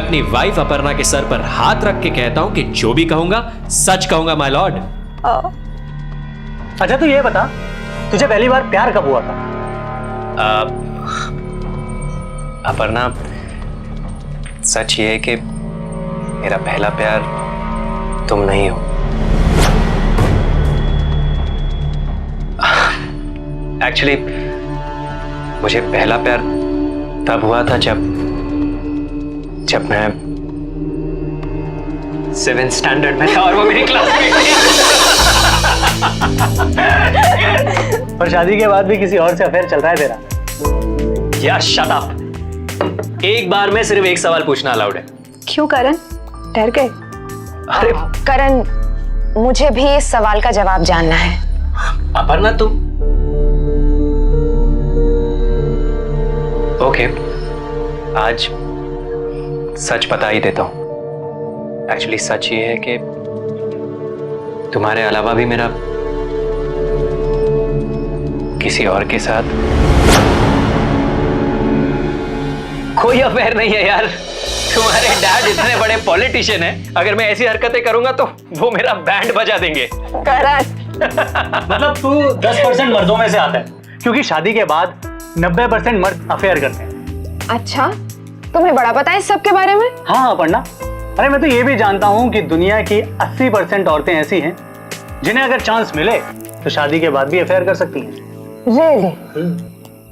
अपनी वाइफ अपर्णा के सर पर हाथ रख के कहता हूं कि जो भी कहूंगा सच कहूंगा माय लॉर्ड। अच्छा तू ये बता, तुझे पहली बार प्यार कब हुआ था? अपर्णा, सच ये है कि मेरा पहला प्यार तुम नहीं हो। एक्चुअली मुझे पहला प्यार तब हुआ था जब मैं 7th स्टैंडर्ड में था और वो मेरी क्लासमेट थी। पर शादी के बाद भी किसी और से अफेयर चल रहा है तेरा? या शट अप। एक बार में सिर्फ एक सवाल पूछना अलाउड है। क्यों करण, डर गए? अरे करण, मुझे भी इस सवाल का जवाब जानना है। अपर्णा तुम ओके, आज सच बता ही देता हूं। एक्चुअली सच ये है कि तुम्हारे अलावा भी मेरा किसी और के साथ कोई अफेयर नहीं है यार। तुम्हारे डैड इतने बड़े पॉलिटिशियन हैं, अगर मैं ऐसी हरकतें करूंगा तो वो मेरा बैंड बजा देंगे। करण, मतलब तू 10% मर्दों में से आता है, क्योंकि शादी के बाद 90% मर्द अफेयर करते हैं। अच्छा, तुम्हें बड़ा पता है इस सब के बारे में? हाँ अपर्णा, अरे मैं तो ये भी जानता हूँ कि दुनिया की 80% औरतें ऐसी हैं जिन्हें अगर चांस मिले तो शादी के बाद भी अफेयर कर सकती हैं। Really?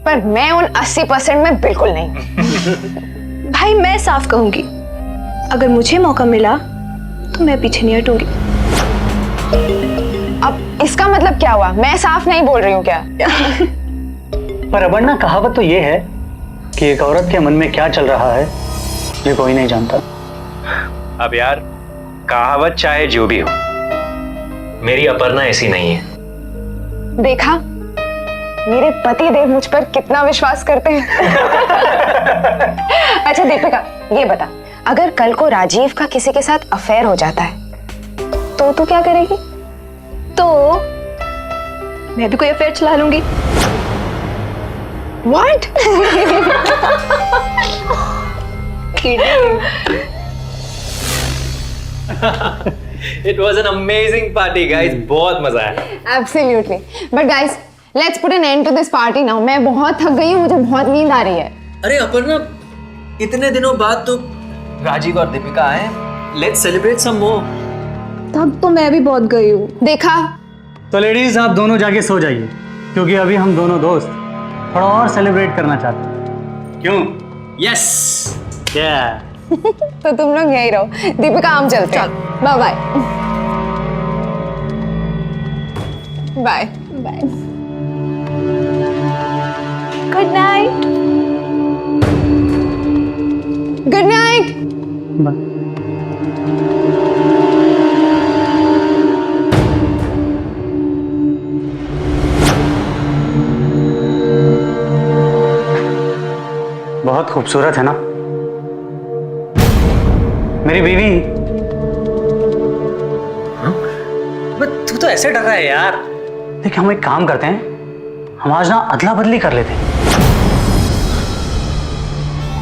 पर मैं उन 80% में बिल्कुल नहीं। भाई मैं साफ कहूंगी, अगर मुझे मौका मिला तो मैं पीछे नहीं हटूंगी। अब इसका मतलब क्या हुआ? मैं साफ नहीं बोल रही हूँ क्या? पर अपर्णा, कहावत तो ये है कि एक औरत के मन में क्या चल रहा है ये कोई नहीं जानता। अब यार, कहावत चाहे जो भी हो, मेरी अपर्णा ऐसी नहीं है। देखा, मेरे पति देव मुझ पर कितना विश्वास करते हैं। अच्छा दीपिका, ये बता, अगर कल को राजीव का किसी के साथ अफेयर हो जाता है तो तू क्या करेगी? तो मैं भी कोई अफेयर चला लूंगी। What? It was an amazing party, guys. बहुत मजा आया। Absolutely. But guys, let's put an end to this party now. मैं बहुत थक गई हूँ, मुझे बहुत नींद आ रही है। अरे अपर्णा, इतने दिनों बाद तो राजीव और दीपिका आए। लेट्स सेलिब्रेट सम मोर। थक तो मैं भी बहुत गई हूँ। देखा, तो लेडीज, आप दोनों जाके सो जाइए, क्योंकि अभी हम दोनों दोस्त थोड़ा और सेलिब्रेट करना चाहते हैं। क्यों? यस। क्या? तो तुम लोग यही रहो। दीपिका, हम चलते हैं। Bye bye. Bye bye. Good night. Good night. बहुत खूबसूरत है ना मेरी बीवी? तू तो ऐसे डर रहा है यार। देखिए, हम एक काम करते हैं, हम आज ना अदला बदली कर लेते हैं।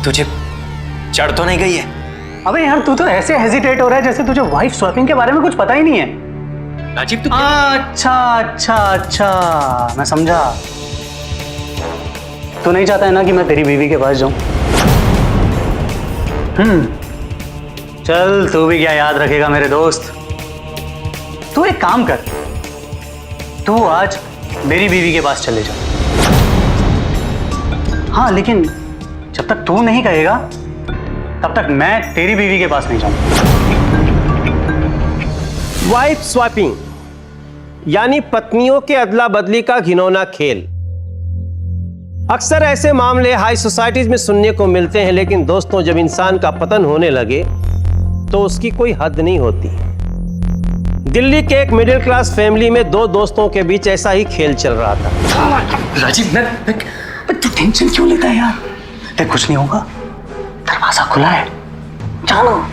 तुझे चढ़ तो नहीं गई है? अबे यार, तू तो ऐसे हेजिटेट हो रहा है जैसे तुझे वाइफ स्वैपिंग के बारे में कुछ पता ही नहीं है। राजीव तू अच्छा अच्छा अच्छा, मैं समझा। तू नहीं चाहता है ना कि मैं तेरी बीवी के पास जाऊं? चल, तू भी क्या याद रखेगा मेरे दोस्त। तू एक काम कर, तू आज मेरी बीवी के पास चले जा। हाँ, लेकिन जब तक तू नहीं कहेगा तब तक मैं तेरी बीवी के पास नहीं जाऊंगा। वाइफ स्वैपिंग यानी पत्नियों के अदला बदली का घिनौना खेल। अक्सर ऐसे मामले हाई सोसाइटीज में सुनने को मिलते हैं, लेकिन दोस्तों, जब इंसान का पतन होने लगे तो उसकी कोई हद नहीं होती। दिल्ली के एक मिडिल क्लास फैमिली में दो दोस्तों के बीच ऐसा ही खेल चल रहा था। राजीव, तू टेंशन क्यों लेता है यार? देख, कुछ नहीं होगा, दरवाजा खुला है, जानो।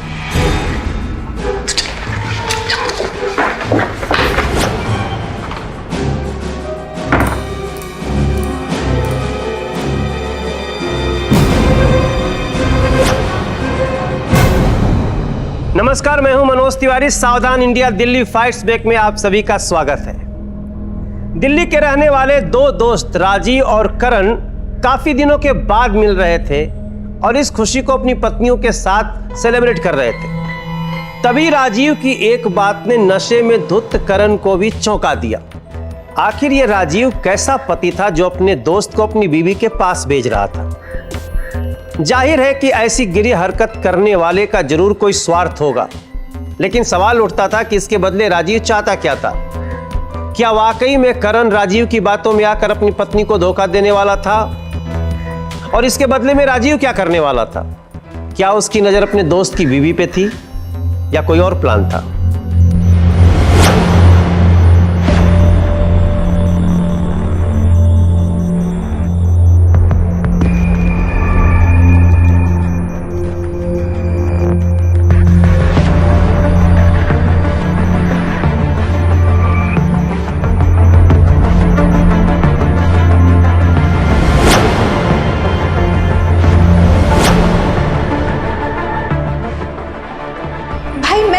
मैं हूं मनोज तिवारी। सावधान इंडिया दिल्ली फाइट्स बैक में आप सभी का स्वागत है। दिल्ली के रहने वाले दो दोस्त राजीव और करण काफी दिनों के बाद मिल रहे थे और इस खुशी को अपनी पत्नियों के साथ सेलिब्रेट कर रहे थे। तभी राजीव की एक बात ने नशे में धुत करण को भी चौंका दिया। आखिर ये राजीव कैसा पति था जो अपने दोस्त को अपनी बीवी के पास भेज रहा था। जाहिर है कि ऐसी गिरी हरकत करने वाले का जरूर कोई स्वार्थ होगा, लेकिन सवाल उठता था कि इसके बदले राजीव चाहता क्या था। क्या वाकई में करण राजीव की बातों में आकर अपनी पत्नी को धोखा देने वाला था और इसके बदले में राजीव क्या करने वाला था? क्या उसकी नजर अपने दोस्त की बीवी पे थी या कोई और प्लान था?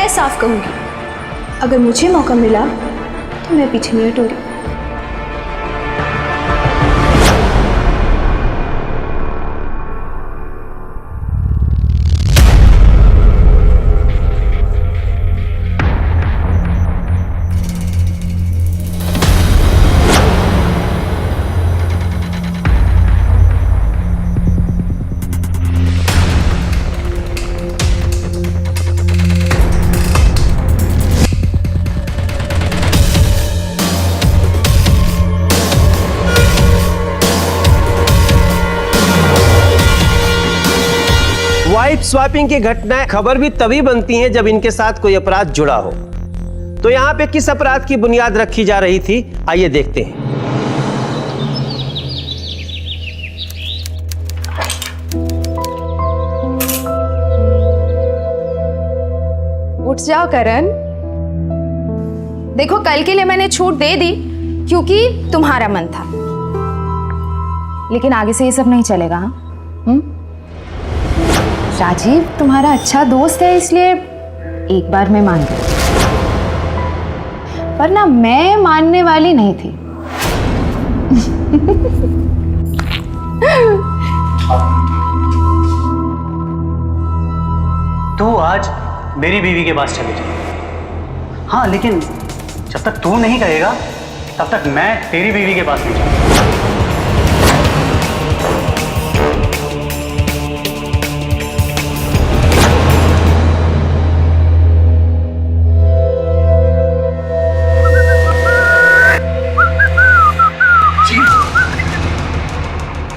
साफ कहूंगी, अगर मुझे मौका मिला तो मैं पीछे नहीं हटूंगी। वाइफ स्वैपिंग की घटनाएं खबर भी तभी बनती हैं जब इनके साथ कोई अपराध जुड़ा हो। तो यहां पे किस अपराध की बुनियाद रखी जा रही थी, आइए देखते हैं। उठ जाओ करण। देखो कल के लिए मैंने छूट दे दी क्योंकि तुम्हारा मन था, लेकिन आगे से ये सब नहीं चलेगा। हाँ? राजीव तुम्हारा अच्छा दोस्त है, इसलिए एक बार मैं मान गई, पर ना मैं मानने वाली नहीं थी। तू आज मेरी बीवी के पास चली जा। हाँ, लेकिन जब तक तू नहीं कहेगा तब तक मैं तेरी बीवी के पास नहीं जाऊंगा।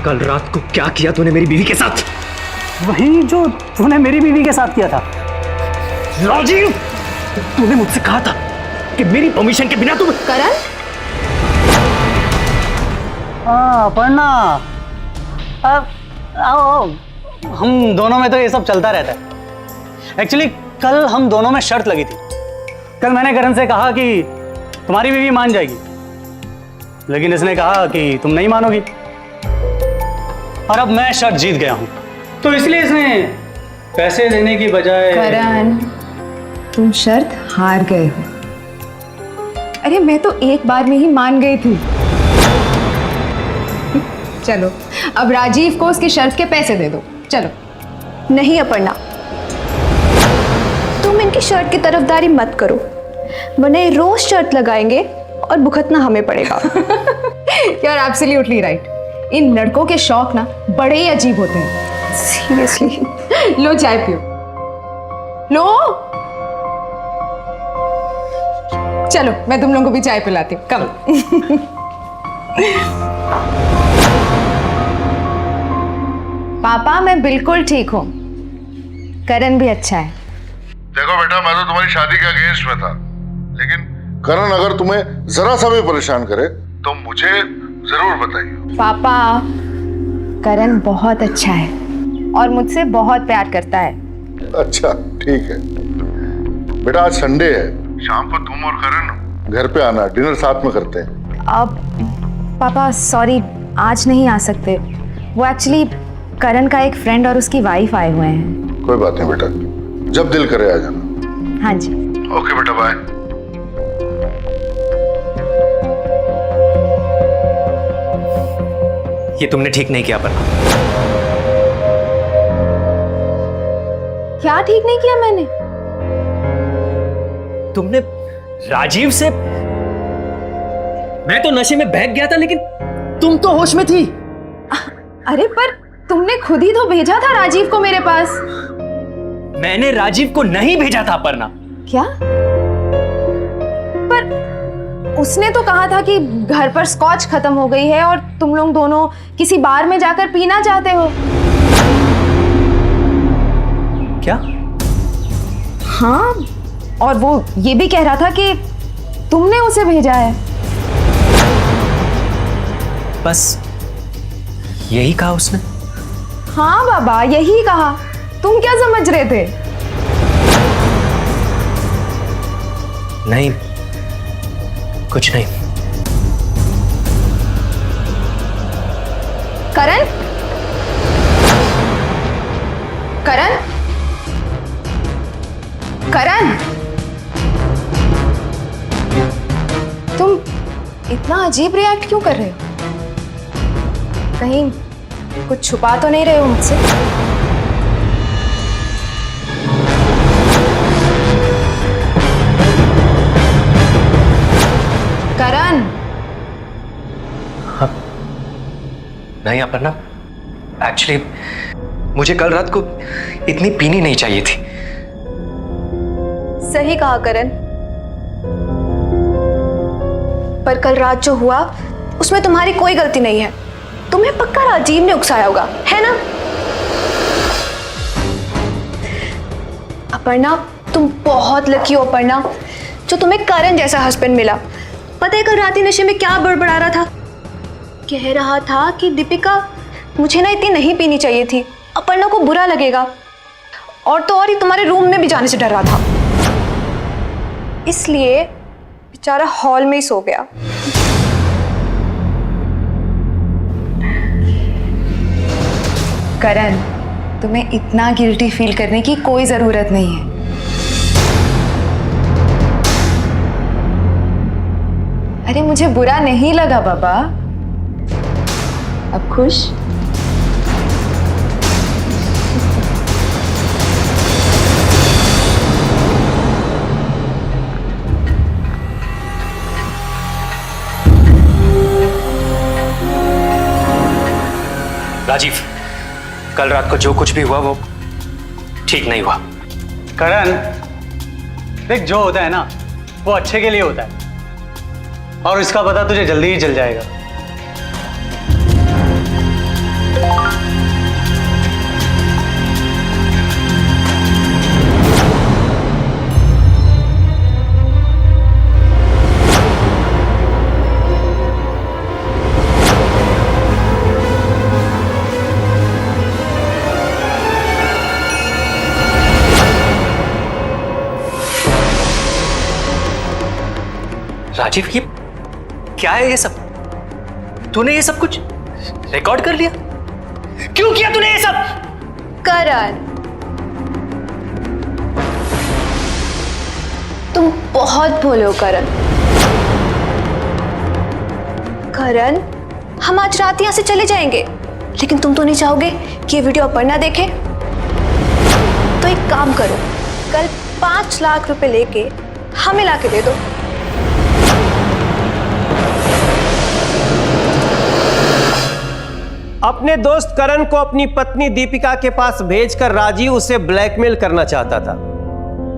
कल रात को क्या किया तूने मेरी बीवी के साथ? वही जो तूने मेरी बीवी के साथ किया था। राजीव, तूने मुझसे कहा था कि मेरी परमिशन के बिना तुम। करण, अपर्णा, आओ, हम दोनों में तो ये सब चलता रहता है। एक्चुअली कल हम दोनों में शर्त लगी थी। कल मैंने करण से कहा कि तुम्हारी बीवी मान जाएगी, लेकिन इसने कहा कि तुम नहीं मानोगी, और अब मैं शर्त जीत गया हूं, तो इसलिए इसने पैसे देने की बजाय। करण, तुम शर्त हार गए हो। अरे मैं तो एक बार में ही मान गई थी। चलो अब राजीव को उसकी शर्त के पैसे दे दो। चलो। नहीं अपर्णा, तुम इनकी शर्त की तरफदारी मत करो, वरना ये रोज शर्त लगाएंगे और भुगतना हमें पड़ेगा। You are absolutely right. इन लड़कों के शौक ना बड़े ही अजीब होते हैं। सीरियसली। लो चाय पियो। लो। चलो मैं तुम लोगों को भी चाय पिलाती हूँ। कम। पापा मैं बिल्कुल ठीक हूँ, करण भी अच्छा है। देखो बेटा, मैं तो तुम्हारी शादी के अगेंस्ट में था, लेकिन करण अगर तुम्हें जरा सा भी परेशान करे तो मुझे जरूर बताइए। पापा, करण बहुत अच्छा है और मुझसे बहुत प्यार करता है। अच्छा ठीक है बेटा, आज संडे है, शाम को तुम और करण घर पे आना, डिनर साथ में करते हैं। अब पापा सॉरी, आज नहीं आ सकते। वो एक्चुअली करण का एक फ्रेंड और उसकी वाइफ आए हुए हैं। कोई बात नहीं बेटा, जब दिल करे आ जाना। हाँ जी। ओके बेटा, बाय। ये तुमने ठीक नहीं किया अपर्णा। क्या ठीक नहीं किया मैंने? तुमने राजीव से, मैं तो नशे में बहक गया था लेकिन तुम तो होश में थी। अरे पर तुमने खुद ही तो भेजा था राजीव को मेरे पास। मैंने राजीव को नहीं भेजा था अपर्णा। क्या? पर उसने तो कहा था कि घर पर स्कॉच खत्म हो गई है और तुम लोग दोनों किसी बार में जाकर पीना चाहते हो। क्या? हाँ, और वो ये भी कह रहा था कि तुमने उसे भेजा है। बस यही कहा उसने? हाँ बाबा, यही कहा। तुम क्या समझ रहे थे? नहीं, कुछ नहीं। करण, करण, करण, तुम इतना अजीब रिएक्ट क्यों कर रहे हो? कहीं कुछ छुपा तो नहीं रहे हो मुझसे? करण। नहीं अपर्णा, एक्चुअली मुझे कल रात को इतनी पीनी नहीं चाहिए थी। सही कहा करण, पर कल रात जो हुआ उसमें तुम्हारी कोई गलती नहीं है। तुम्हें पक्का राजीव ने उकसाया होगा, है ना? अपर्णा, तुम बहुत लकी हो अपर्णा, जो तुम्हें करण जैसा हस्बैंड मिला। पता है कल रात ही नशे में क्या बड़बड़ा रहा था? कह रहा था कि दीपिका, मुझे ना इतनी नहीं पीनी चाहिए थी, अपर्णा को बुरा लगेगा। और तो और ही तुम्हारे रूम में भी जाने से डर रहा था, इसलिए बेचारा हॉल में ही सो गया। करण, तुम्हें इतना गिल्टी फील करने की कोई जरूरत नहीं है। अरे मुझे बुरा नहीं लगा बाबा। अब खुश? राजीव, कल रात को जो कुछ भी हुआ वो ठीक नहीं हुआ। करण, देख जो होता है ना वो अच्छे के लिए होता है, और इसका पता तुझे जल्दी ही चल जाएगा। राजीव, ये क्या है? ये सब तूने ये सब कुछ रिकॉर्ड कर लिया? क्यों किया तूने ये सब? करण, तुम बहुत भोले हो करण। करण, हम आज रात यहां से चले जाएंगे, लेकिन तुम तो नहीं चाहोगे कि ये वीडियो अपर्णा देखे। तो एक काम करो, कल 5 लाख रुपए लेके हमें लाके दे दो। अपने दोस्त करण को अपनी पत्नी दीपिका के पास भेजकर राजीव उसे ब्लैकमेल करना चाहता था,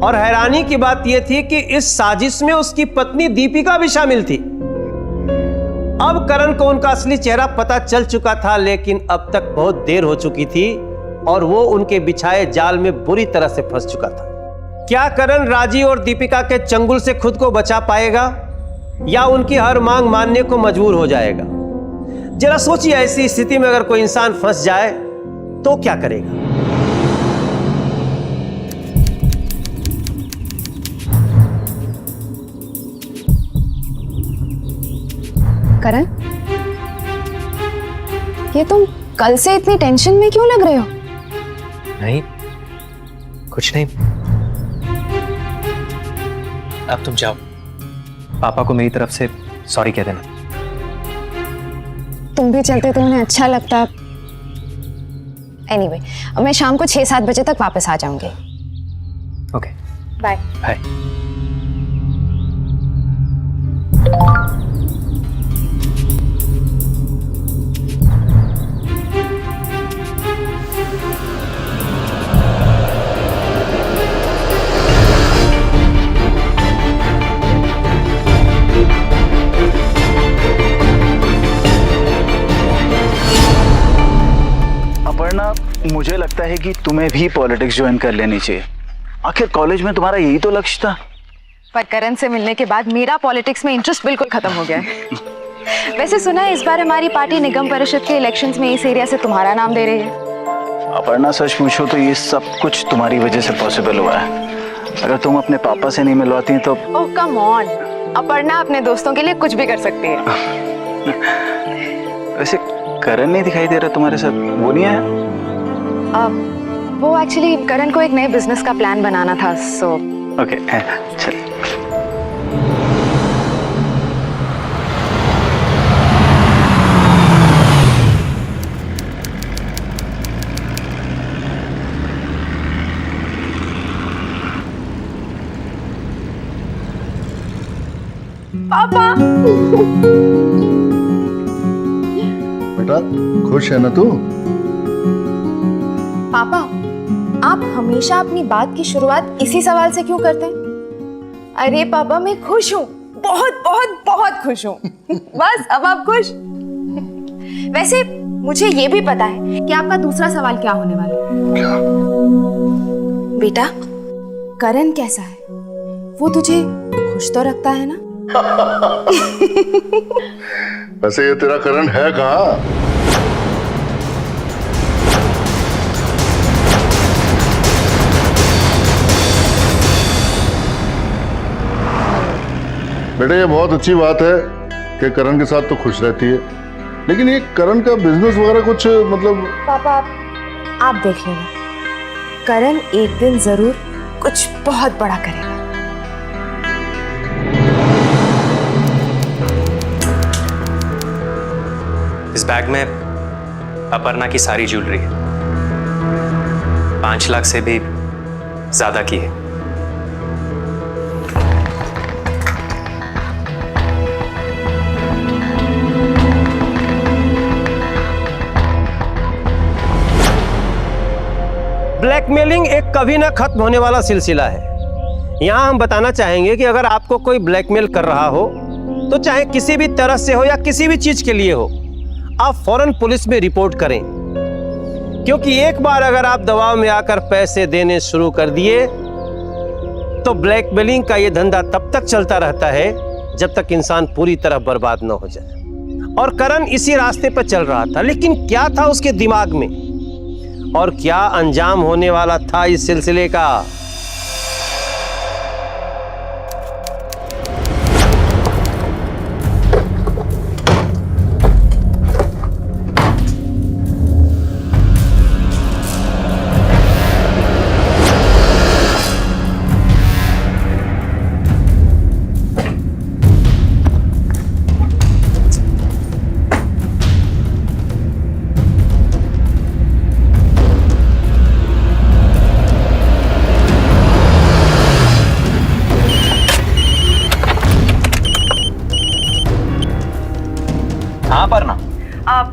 और हैरानी की बात यह थी कि इस साजिश में उसकी पत्नी दीपिका भी शामिल थी। अब करण को उनका असली चेहरा पता चल चुका था, लेकिन अब तक बहुत देर हो चुकी थी और वो उनके बिछाए जाल में बुरी तरह से फंस चुका था। क्या करण राजीव और दीपिका के चंगुल से खुद को बचा पाएगा, या उनकी हर मांग मानने को मजबूर हो जाएगा? जरा सोचिए, ऐसी स्थिति में अगर कोई इंसान फंस जाए तो क्या करेगा? करण, ये तुम कल से इतनी टेंशन में क्यों लग रहे हो? नहीं, कुछ नहीं। अब तुम जाओ, पापा को मेरी तरफ से सॉरी कह देना। तुम भी चलते तो उन्हें अच्छा लगता। एनीवे, मैं शाम को 6-7 बजे तक वापस आ जाऊंगी। Okay, bye. बाय। अपर्णा, मुझे लगता है कि तुम्हें भी पॉलिटिक्स ज्वाइन कर लेनी चाहिए। आखिर कॉलेज में तुम्हारा यही तो लक्ष्य था। पर करण से मिलने के बाद मेरा पॉलिटिक्स में इंटरेस्ट बिल्कुल खत्म हो गया है। वैसे सुना है इस बार हमारी पार्टी निगम परिषद के इलेक्शंस में इस एरिया से तुम्हारा नाम दे रही है। अपर्णा, सच पूछो तो ये सब कुछ तुम्हारी वजह से पॉसिबल हुआ है। अगर तुम अपने पापा से नहीं मिलवाती तो। ओह कम ऑन, अपर्णा अपने दोस्तों के लिए कुछ भी कर सकती है। वैसे करण नहीं दिखाई दे रहा तुम्हारे साथ, वो नहीं आया? वो एक्चुअली करण को एक नए बिजनेस का प्लान बनाना था, सो ओके, चल। पापा। बेटा खुश है ना तू? पापा, आप हमेशा अपनी बात की शुरुआत इसी सवाल से क्यों करते हैं? अरे पापा, मैं खुश हूँ, बहुत बहुत बहुत खुश हूँ। बस अब आप खुश। वैसे मुझे ये भी पता है कि आपका दूसरा सवाल क्या होने वाला है। क्या? बेटा, करण कैसा है? वो तुझे खुश तो रखता है ना? वैसे ये तेरा करण है कहाँ? बेटा ये बहुत अच्छी बात है कि करण के साथ तो खुश रहती है, लेकिन ये करण का बिजनेस वगैरह कुछ मतलब। पापा आप देख लेना, करण एक दिन जरूर कुछ बहुत बड़ा करेगा। इस बैग में अपर्णा की सारी ज्वेलरी है, 5 लाख से भी ज्यादा की है। ब्लैकमेलिंग एक कभी ना खत्म होने वाला सिलसिला है। यहाँ हम बताना चाहेंगे कि अगर आपको कोई ब्लैकमेल कर रहा हो तो चाहे किसी भी तरह से हो या किसी भी चीज के लिए हो, आप फौरन पुलिस में रिपोर्ट करें, क्योंकि एक बार अगर आप दबाव में आकर पैसे देने शुरू कर दिए तो ब्लैकमेलिंग का ये धंधा तब तक चलता रहता है जब तक इंसान पूरी तरह बर्बाद न हो जाए। और करण इसी रास्ते पर चल रहा था, लेकिन क्या था उसके दिमाग में और क्या अंजाम होने वाला था इस सिलसिले का? हाँ अपर्णा,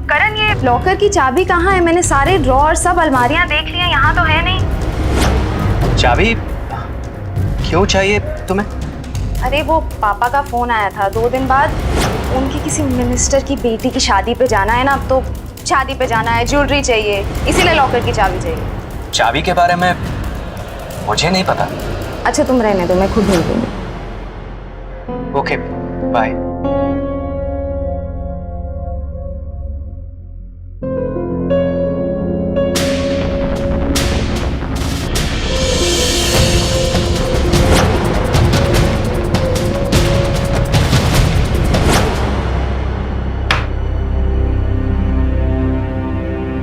करण, ये लॉकर की चाबी कहाँ है? मैंने सारे ड्रॉर सब अलमारियां देख ली हैं, यहाँ तो है नहीं। चाबी क्यों चाहिए तुम्हें? अरे वो पापा का फोन आया था 2 दिन बाद, उनकी किसी मिनिस्टर की बेटी की शादी पे जाना है ना, तो शादी पे जाना है, ज्वेलरी चाहिए, इसीलिए लॉकर की चाबी चाहिए। चाबी के बारे में मुझे नहीं पता। अच्छा तुम रहने दो, मैं खुद ढूंढ लूंगी। Okay bye.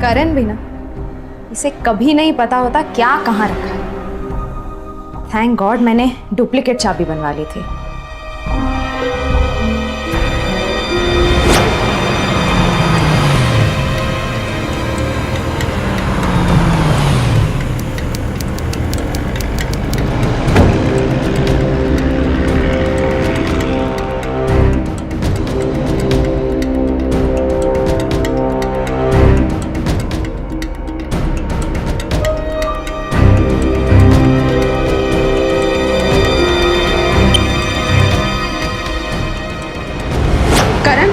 करण भी ना, इसे कभी नहीं पता होता क्या कहाँ रखा है। थैंक गॉड मैंने डुप्लीकेट चाबी बनवा ली थी। करण,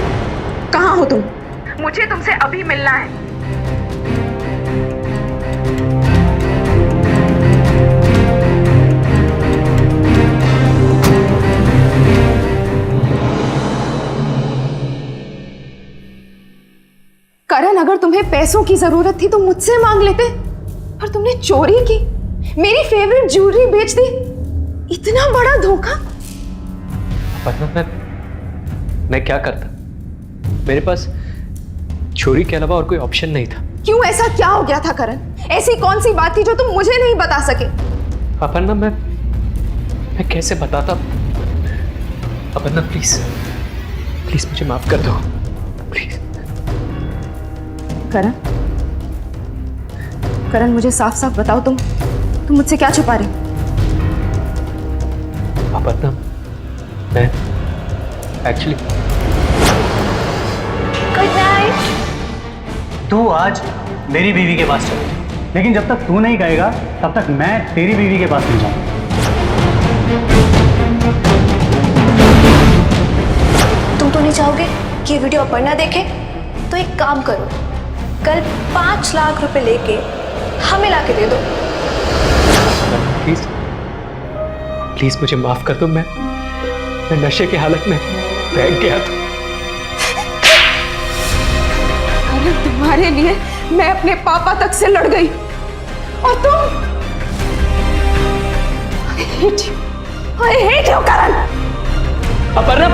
कहाँ हो तुम? मुझे तुमसे अभी मिलना है। करण, अगर तुम्हें पैसों की जरूरत थी तो मुझसे मांग लेते, पर तुमने चोरी की, मेरी फेवरेट ज्वेलरी बेच दी। इतना बड़ा धोखा। पता मैं क्या करता? मेरे पास चोरी के अलावा और कोई ऑप्शन नहीं था। क्यों? ऐसा क्या हो गया था करण? ऐसी कौन सी बात थी जो तुम मुझे नहीं बता सके? अपर्णा, मैं कैसे बताता? अपर्णा प्लीज प्लीज मुझे माफ कर दो, प्लीज। करण, करण मुझे साफ साफ बताओ, तुम मुझसे क्या छुपा रही? अपर्णा, मैं एक्चुअली गुड नाइट। तू आज मेरी बीवी के पास चल, लेकिन जब तक तू नहीं कहेगा तब तक मैं तेरी बीवी के पास नहीं जाऊंगा। तुम तो नहीं चाहोगे कि ये वीडियो अपर्णा देखे? तो एक काम करो, कल 5 लाख रुपए लेके हमें लाके दे दो। प्लीज प्लीज मुझे माफ कर दो। मैं नशे की हालत में बह गया था। अरे तुम्हारे लिए मैं अपने पापा तक से लड़ गई, और तुम? I hate you, Karan. Aparna,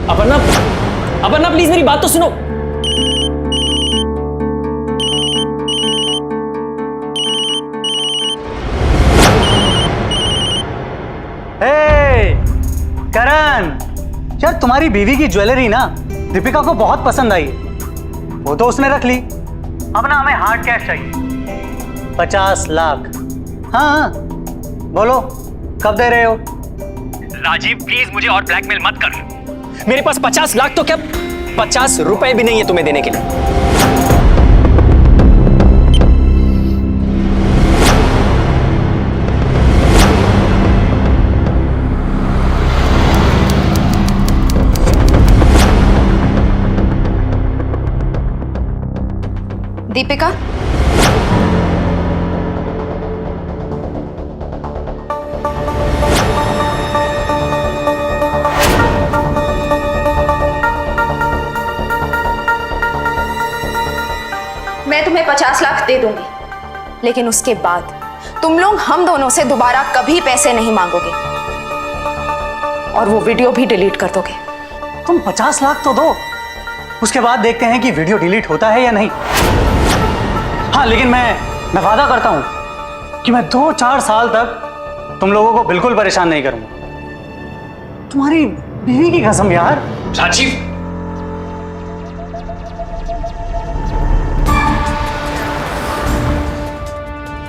Aparna, Aparna please मेरी बात तो सुनो। करण, यार तुम्हारी बीवी की ज्वेलरी ना दीपिका को बहुत पसंद आई है, वो तो उसने रख ली। अब ना हमें हार्ड कैश चाहिए, 50 लाख। हाँ बोलो, कब दे रहे हो? राजीव प्लीज मुझे और ब्लैकमेल मत कर। मेरे पास 50 लाख तो क्या 50 रुपए भी नहीं है तुम्हें देने के लिए। दीपिका, मैं तुम्हें 50 लाख दे दूंगी, लेकिन उसके बाद तुम लोग हम दोनों से दोबारा कभी पैसे नहीं मांगोगे, और वो वीडियो भी डिलीट कर दोगे। तुम 50 लाख तो दो, उसके बाद देखते हैं कि वीडियो डिलीट होता है या नहीं। हाँ, लेकिन मैं वादा करता हूं कि मैं 2-4 साल तक तुम लोगों को बिल्कुल परेशान नहीं करूंगा। तुम्हारी बीवी की कसम यार। राजीव,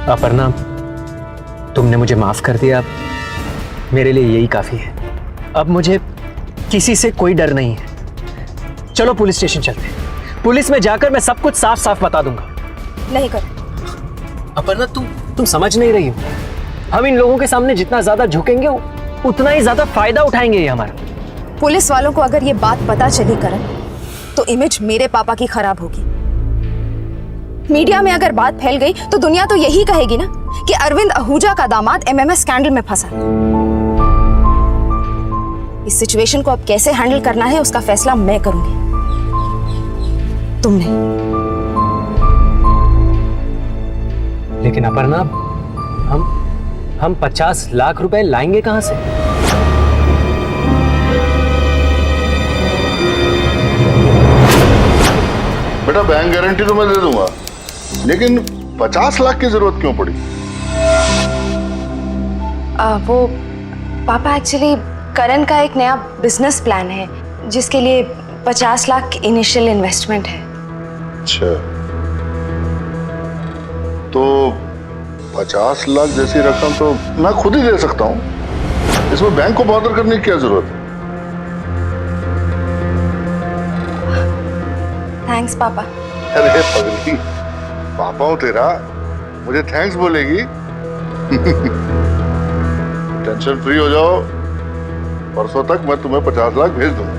अपर्णा तुमने मुझे माफ कर दिया, मेरे लिए यही काफी है। अब मुझे किसी से कोई डर नहीं है। चलो पुलिस स्टेशन चलते हैं, पुलिस में जाकर मैं सब कुछ साफ साफ बता दूंगा। नहीं कर। अपर्णा तुम समझ नहीं रही हो। हम इन लोगों के सामने जितना ज्यादा झुकेंगे उतना ही ज्यादा फायदा उठाएंगे ये हमारा। पुलिस वालों को अगर ये बात पता चली करण, तो इमेज मेरे पापा की खराब होगी। मीडिया में अगर बात फैल गई तो दुनिया तो यही कहेगी ना कि अरविंद आहूजा का दामाद एमएमएस स्कैंडल में फंसा। इस सिचुएशन को अब कैसे हैंडल करना है उसका फैसला मैं करूंगी, तुम नहीं। लेकिन अपर्णा, हम 50 लाख रुपए लाएंगे कहां से? बेटा बैंक गारंटी तो मैं दे दूंगा, लेकिन 50 लाख की जरूरत क्यों पड़ी? वो पापा एक्चुअली करण का एक नया बिजनेस प्लान है जिसके लिए 50 लाख इनिशियल इन्वेस्टमेंट है। अच्छा, तो 50 लाख जैसी रकम तो मैं खुद ही दे सकता हूँ, इसमें बैंक को बॉदर करने की क्या जरूरत है? थैंक्स पापा। अरे पगली, पापा हूँ तेरा, मुझे थैंक्स बोलेगी? टेंशन फ्री हो जाओ, परसों तक मैं तुम्हें 50 लाख भेज दूंगा।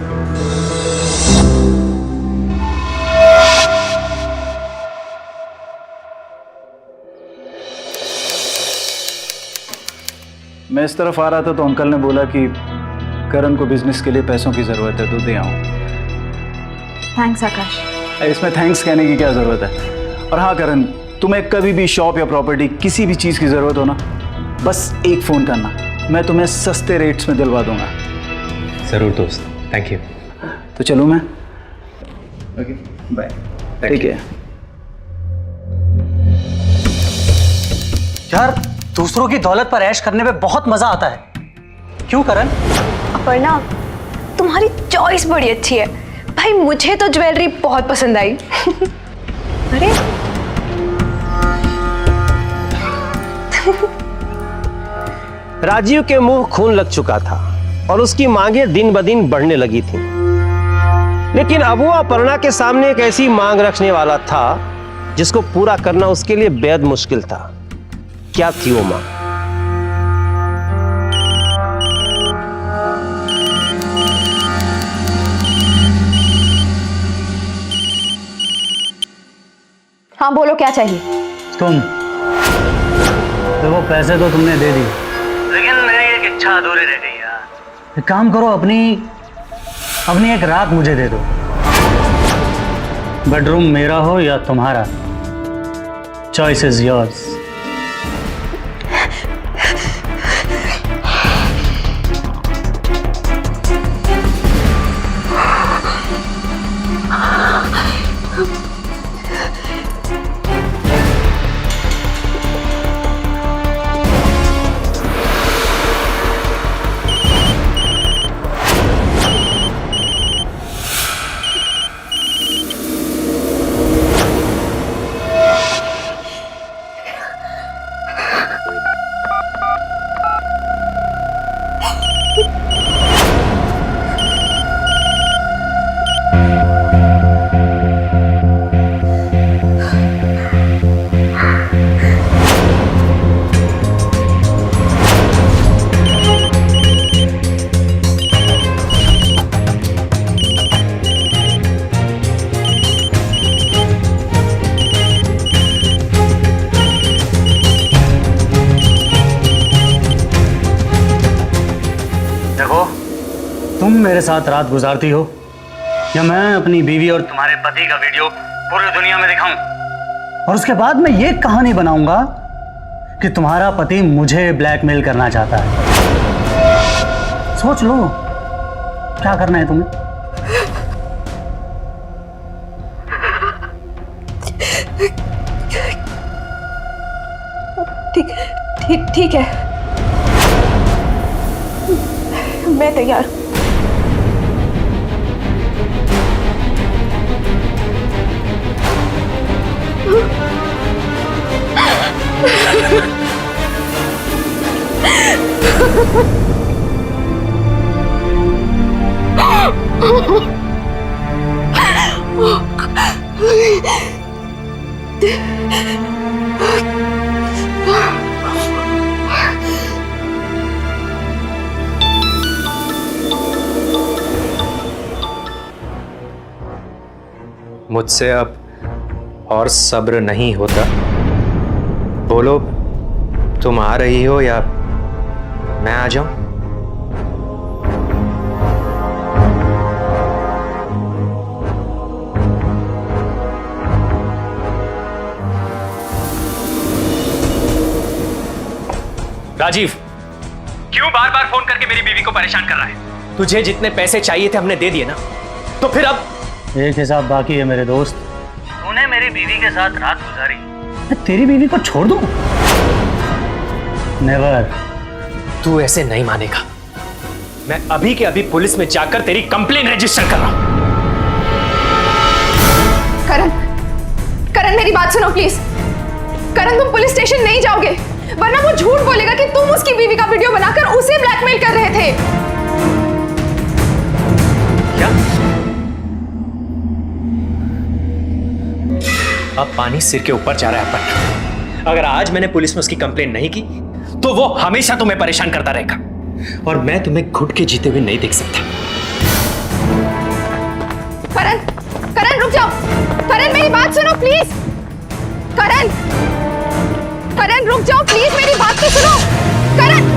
मैं इस तरफ आ रहा था तो अंकल ने बोला कि करण को बिजनेस के लिए पैसों की जरूरत है तो दे आऊं। थैंक्स आकाश। इसमें थैंक्स कहने की क्या जरूरत है। और हाँ करण, तुम्हें कभी भी शॉप या प्रॉपर्टी किसी भी चीज की जरूरत हो ना, बस एक फोन करना, मैं तुम्हें सस्ते रेट्स में दिलवा दूंगा। जरूर दोस्त, थैंक यू। तो चलूं मैं? Okay bye. ठीक है। यार, दूसरों की दौलत पर ऐश करने में बहुत मजा आता है, क्यों करण? अपर्णा, तुम्हारी चॉइस बड़ी अच्छी है भाई, मुझे तो ज्वेलरी बहुत पसंद आई। अरे राजीव के मुंह खून लग चुका था और उसकी मांगें दिन ब दिन बढ़ने लगी थीं। लेकिन अब वो अपर्णा के सामने एक ऐसी मांग रखने वाला था जिसको पूरा करना उसके लिए बेहद मुश्किल था। क्या थी वो मांग? हाँ बोलो, क्या चाहिए? तुम देखो, पैसे तो तुमने दे दी, लेकिन मेरी एक इच्छा अधूरी रह गई यार। एक काम करो, अपनी एक रात मुझे दे दो। बेडरूम मेरा हो या तुम्हारा, चॉइस इज योर्स। तुम मेरे साथ रात गुजारती हो या मैं अपनी बीवी और तुम्हारे पति का वीडियो पूरी दुनिया में दिखाऊं और उसके बाद मैं ये कहानी बनाऊंगा कि तुम्हारा पति मुझे ब्लैकमेल करना चाहता है। सोच लो क्या करना है तुम्हें। ठीक है, मैं तैयार हूं। मुझसे अब और सब्र नहीं होता। बोलो, तुम आ रही हो या मैं आ जाऊं? राजीव, क्यों बार बार फोन करके मेरी बीवी को परेशान कर रहा है? तुझे जितने पैसे चाहिए थे हमने दे दिए ना, तो फिर अब? एक हिसाब बाकी है मेरे दोस्त। तूने मेरी बीवी के साथ रात गुजारी, मैं तेरी बीवी को छोड़ दूं? नेवर। तू ऐसे नहीं मानेगा। मैं अभी के अभी पुलिस में जाकर तेरी कंप्लेन रजिस्टर कर रहा हूं। करण, करण मेरी बात सुनो प्लीज। करण, तुम पुलिस स्टेशन नहीं जाओगे, वरना वो झूठ बोलेगा कि तुम उसकी बीवी का वीडियो बनाकर उसे ब्लैकमेल कर रहे थे। क्या? अब पानी सिर के ऊपर जा रहा है अपन। अगर आज मैंने पुलिस में उसकी कंप्लेन नहीं की तो वो हमेशा तुम्हें परेशान करता रहेगा, और मैं तुम्हें घुट के जीते हुए नहीं देख सकता। करण, करण रुक जाओ। करण मेरी बात सुनो प्लीज। करण, करण रुक जाओ प्लीज, मेरी बात तो सुनो। करण,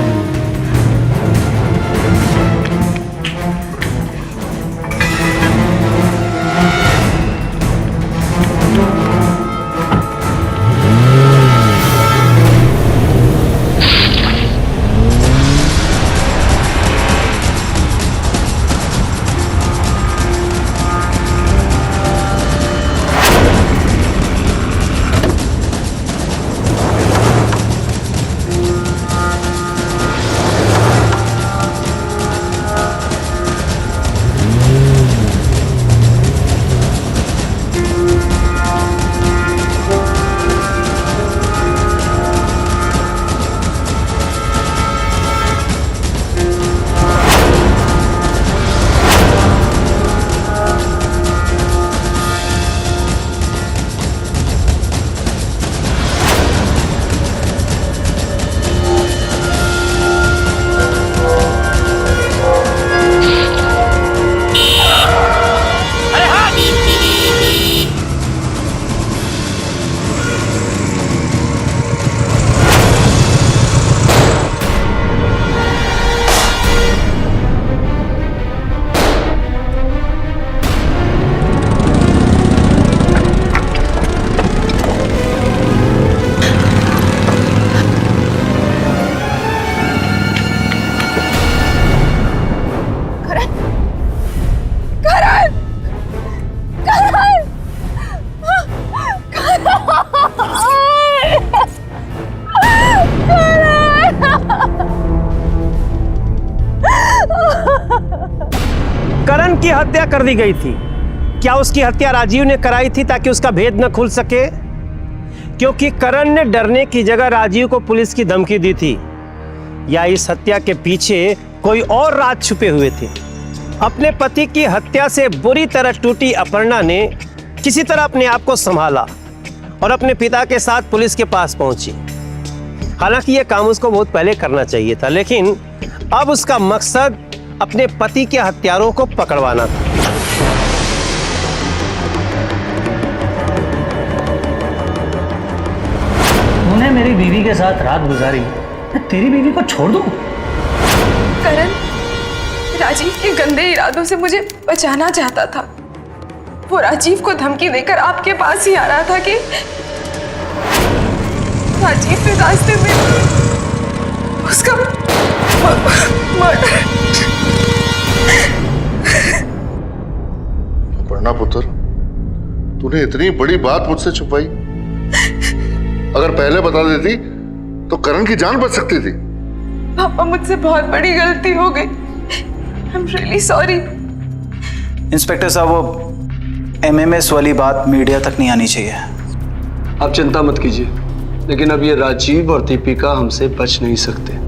करण की हत्या कर दी गई थी। क्या उसकी हत्या राजीव ने कराई थी ताकि उसका भेद न खुल सके? क्योंकि करण ने डरने की जगह राजीव को पुलिस की धमकी दी थी, या इस हत्या के पीछे कोई और राज छुपे हुए थे? अपने पति की हत्या से बुरी तरह टूटी अपर्णा ने किसी तरह अपने आप को संभाला और अपने पिता के साथ पुलिस के पास पहुंची। हालांकि यह काम उसको बहुत पहले करना चाहिए था, लेकिन अब उसका मकसद अपने पति के हत्यारों को पकड़वाना था। तूने मेरी बीवी के साथ रात गुजारी, मैं तेरी बीवी को छोड़ दूं? करण, राजीव के गंदे इरादों से मुझे बचाना चाहता था। वो राजीव को धमकी देकर आपके पास ही आ रहा था कि राजीव के रास्ते में उसका मर्डर। अपर्णा पुत्र, तूने इतनी बड़ी बात मुझसे छुपाई। अगर पहले बता देती तो करण की जान बच सकती थी। पापा, मुझसे बहुत बड़ी गलती हो गई। I'm really sorry। इंस्पेक्टर साहब, वो एमएमएस वाली बात मीडिया तक नहीं आनी चाहिए। आप चिंता मत कीजिए, लेकिन अब ये राजीव और दीपिका हमसे बच नहीं सकते।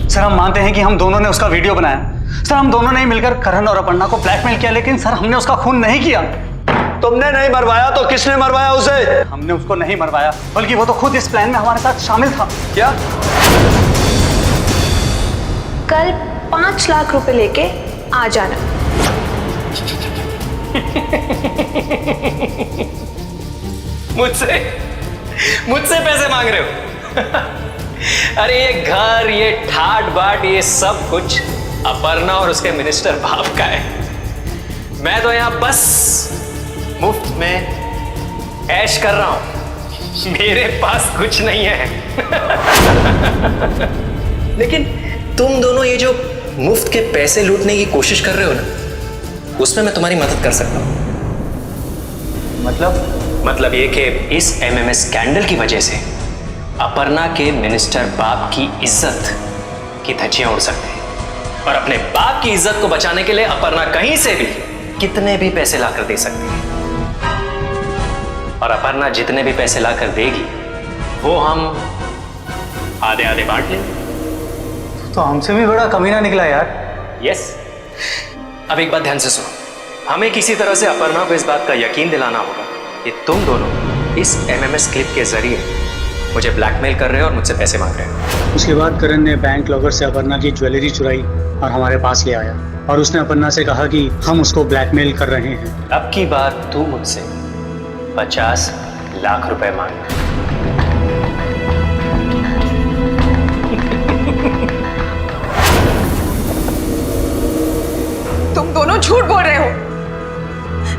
सर, हम मानते हैं कि हम दोनों ने उसका वीडियो बनाया। सर, हम दोनों ने मिलकर करण और अपर्णा को ब्लैकमेल किया, लेकिन सर हमने उसका खून नहीं किया। तुमने नहीं मरवाया तो किसने मरवाया उसे? हमने उसको नहीं मरवाया, बल्कि वो तो खुद इस प्लान में हमारे साथ शामिल था। क्या? कल 5 लाख रुपए लेके आ जाना। मुझसे पैसे मांग रहे हो? अरे ये घर, ये ठाट बाट, ये सब कुछ अपर्णा और उसके मिनिस्टर बाप का है। मैं तो यहां बस मुफ्त में ऐश कर रहा हूं, मेरे पास कुछ नहीं है। लेकिन तुम दोनों ये जो मुफ्त के पैसे लूटने की कोशिश कर रहे हो ना, उसमें मैं तुम्हारी मदद कर सकता हूं। मतलब ये कि इस एमएमएस स्कैंडल की वजह से अपर्णा के मिनिस्टर बाप की इज्जत की धज्जियां उड़ सकती हैं, और अपने बाप की इज्जत को बचाने के लिए अपर्णा कहीं से भी कितने भी पैसे लाकर दे सकती है। और अपर्णा जितने भी पैसे लाकर देगी वो हम आधे आधे बांट लेंगे। तो हमसे भी बड़ा कमीना निकला यार। यस। अब एक बात ध्यान से सुनो, हमें किसी तरह से अपर्णा को इस बात का यकीन दिलाना होगा कि तुम दोनों इस एमएमएस क्लिप के जरिए मुझे ब्लैकमेल कर रहे हो और मुझसे पैसे मांग रहे हो। उसके बाद करण ने बैंक लॉकर से अपर्णा की ज्वेलरी चुराई और हमारे पास ले आया, और उसने अपर्णा से कहा कि हम उसको ब्लैकमेल कर रहे हैं। अब की बात तू मुझसे 50 लाख रुपए मांग। तुम दोनों झूठ बोल रहे हो।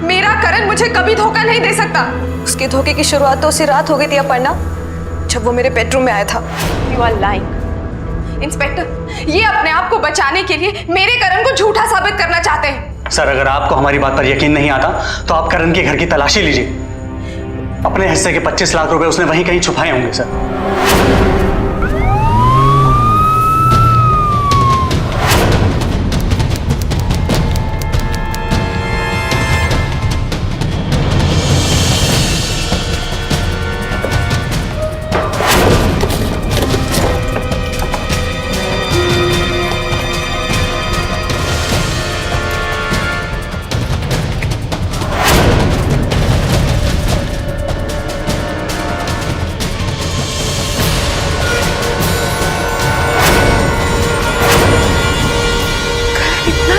मेरा करण मुझे कभी धोखा नहीं दे सकता। उसके धोखे की शुरुआत तो उसी रात हो गई थी अपर्णा, जब वो मेरे बेडरूम में आया था। You are lying। इंस्पेक्टर, ये अपने आप को बचाने के लिए मेरे करण को झूठा साबित करना चाहते हैं। सर, अगर आपको हमारी बात पर यकीन नहीं आता तो आप करण के घर की तलाशी लीजिए। अपने हिस्से के 25 लाख रुपए उसने वहीं कहीं छुपाए होंगे सर।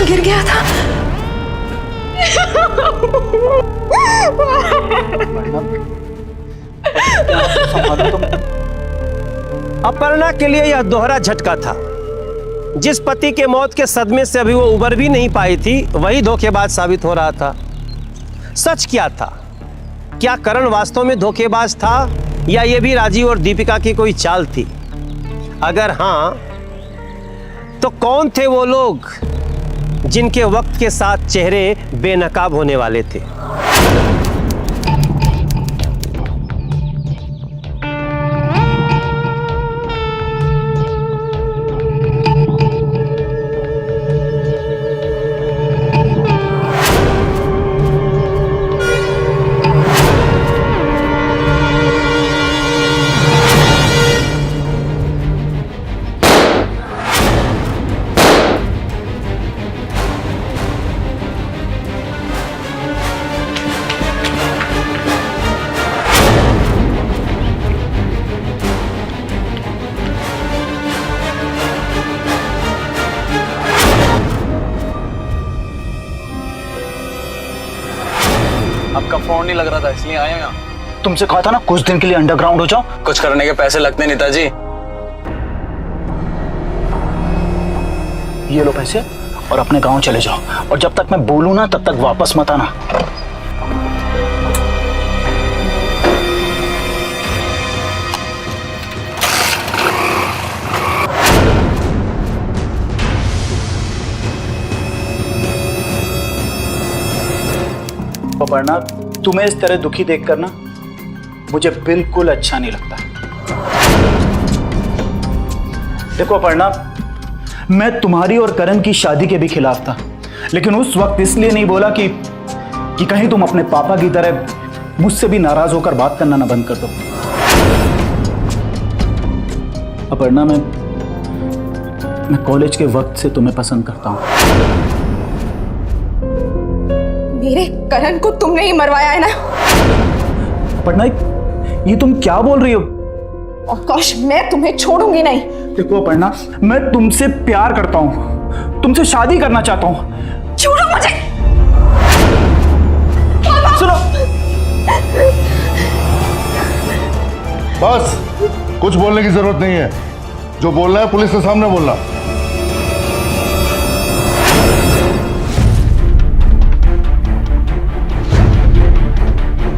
गिर गया था। अपर्णा के लिए यह दोहरा झटका था। जिस पति के मौत के सदमे से अभी वो उबर भी नहीं पाई थी, वही धोखेबाज साबित हो रहा था। सच क्या था? क्या करण वास्तव में धोखेबाज था, या ये भी राजीव और दीपिका की कोई चाल थी? अगर हां, तो कौन थे वो लोग जिनके वक्त के साथ चेहरे बेनकाब होने वाले थे? आपका फोन नहीं लग रहा था इसलिए आया यहाँ। तुमसे कहा था ना कुछ दिन के लिए अंडरग्राउंड हो जाओ। कुछ करने के पैसे लगते नेताजी। ये लो पैसे और अपने गांव चले जाओ, और जब तक मैं बोलूं ना तब तक वापस मत आना। अपर्णा, तुम्हें इस तरह दुखी देखकर ना मुझे बिल्कुल अच्छा नहीं लगता। देखो अपर्णा, मैं तुम्हारी और करण की शादी के भी खिलाफ था, लेकिन उस वक्त इसलिए नहीं बोला कि कहीं तुम अपने पापा की तरह मुझसे भी नाराज होकर बात करना ना बंद कर दो। अपर्णा, मैं कॉलेज के वक्त से तुम्हें पसंद करता हूं। मेरे करण को तुमने ही मरवाया है ना? अपर्णा, ये तुम क्या बोल रही हो? आकाश, मैं तुम्हें छोड़ूंगी नहीं। देखो अपर्णा, मैं तुमसे प्यार करता हूं, तुमसे शादी करना चाहता हूं। छोड़ो मुझे। बस, कुछ बोलने की जरूरत नहीं है। जो बोलना है पुलिस के सामने बोलना।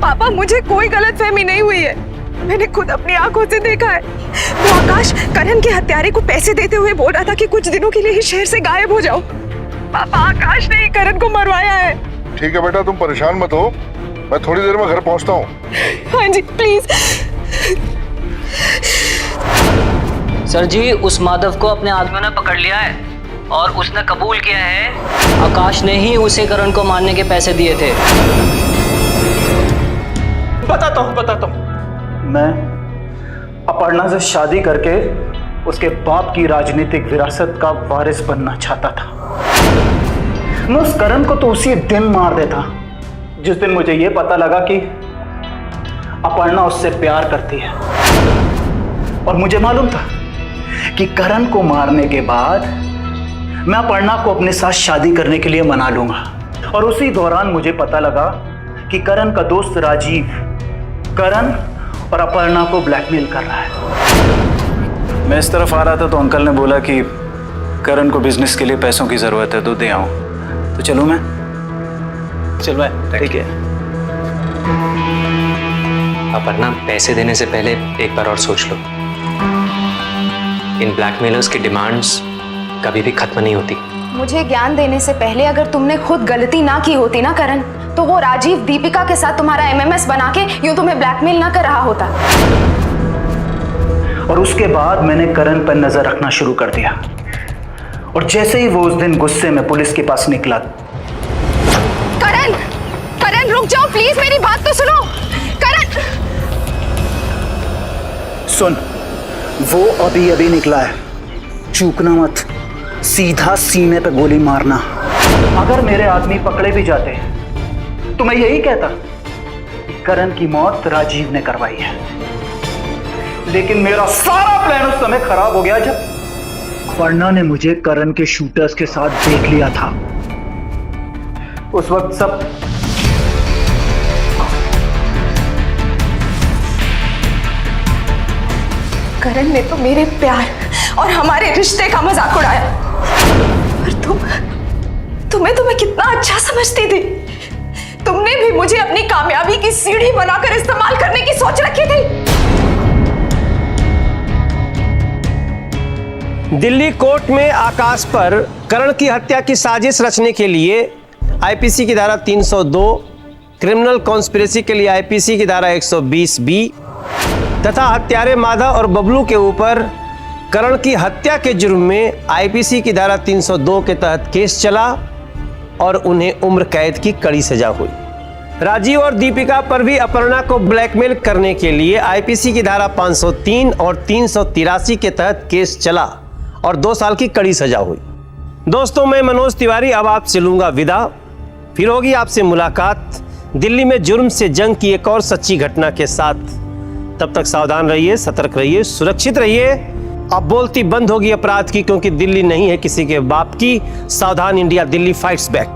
पापा, मुझे कोई गलतफहमी नहीं हुई है। मैंने खुद अपनी आंखों से देखा है। वो आकाश करण के हत्यारे को पैसे देते हुए बोल रहा था कि कुछ दिनों के लिए ही शहर से गायब हो जाओ। पापा, आकाश ने ही करण को मरवाया है। ठीक है बेटा, तुम परेशान मत हो, मैं थोड़ी देर में घर पहुंचता हूँ। हाँ जी, प्लीज। सर जी, उस माधव को अपने आदमियों ने पकड़ लिया है और उसने कबूल किया है आकाश ने ही उसे करण को मारने के पैसे दिए थे। बताता हूँ। मैं अपर्णा से शादी करके उसके बाप की राजनीतिक विरासत का वारिस बनना चाहता था। मैं उस करण को तो उसी दिन मार देता जिस दिन मुझे यह पता लगा कि अपर्णा उससे प्यार करती है। और मुझे मालूम था कि करण को मारने के बाद मैं अपर्णा को अपने साथ शादी करने के लिए मना लूंगा। और उसी दौरान मुझे पता लगा कि करण का दोस्त राजीव करण और अपर्णा को ब्लैकमेल कर रहा है। मैं इस तरफ आ रहा था तो अंकल ने बोला कि करण को बिजनेस के लिए पैसों की जरूरत है तो दे आऊं। तो चलो मैं ठीक है। अपर्णा, पैसे देने से पहले एक बार और सोच लो। इन ब्लैकमेलर्स की डिमांड्स कभी भी खत्म नहीं होती। मुझे ज्ञान देने से पहले अगर तुमने खुद गलती ना की होती ना करण, तो वो राजीव दीपिका के साथ तुम्हारा एमएमएस बना के यूं तुम्हें ब्लैकमेल ना कर रहा होता। और उसके बाद मैंने करण पर नजर रखना शुरू कर दिया। और जैसे ही वो उस दिन गुस्से में पुलिस के पास निकला। करण रुक जाओ प्लीज, मेरी बात तो सुनो। करण सुन, वो अभी निकला है, चूकना मत, सीधा सीने पे गोली मारना। अगर मेरे आदमी पकड़े भी जाते तो मैं यही कहता कि करण की मौत राजीव ने करवाई है। लेकिन मेरा सारा प्लान उस समय खराब हो गया जब अपर्णा ने मुझे करण के शूटर्स के साथ देख लिया था। उस वक्त सब करण ने तो मेरे प्यार और हमारे रिश्ते का मजाक उड़ाया। और तुम्हें कितना अच्छा समझती थी। तुमने भी मुझे अपनी कामयाबी की सीढ़ी बनाकर इस्तेमाल करने की सोच रखी थी। दिल्ली कोर्ट में आकाश पर करण की हत्या की साजिश रचने के लिए आईपीसी की धारा 302, क्रिमिनल कॉन्स्पिरेसी के लिए आईपीसी की धारा 120B तथा हत्यारे माधव और बबलू के ऊपर करण की हत्या के जुर्म में आईपीसी की धारा 302 के तहत केस चला और उन्हें उम्र कैद की कड़ी सजा हुई। राजीव और दीपिका पर भी अपर्णा को ब्लैकमेल करने के लिए आईपीसी की धारा 503 और 383 के तहत केस चला और 2 साल की कड़ी सजा हुई। दोस्तों, मैं मनोज तिवारी अब आपसे लूंगा विदा। फिर होगी आपसे मुलाकात दिल्ली में जुर्म से जंग की एक और सच्ची घटना के साथ। तब तक सावधान रहिए, सतर्क रहिए, सुरक्षित रहिए। अब बोलती बंद होगी अपराध की, क्योंकि दिल्ली नहीं है किसी के बाप की। सावधान इंडिया, दिल्ली फाइट्स बैक।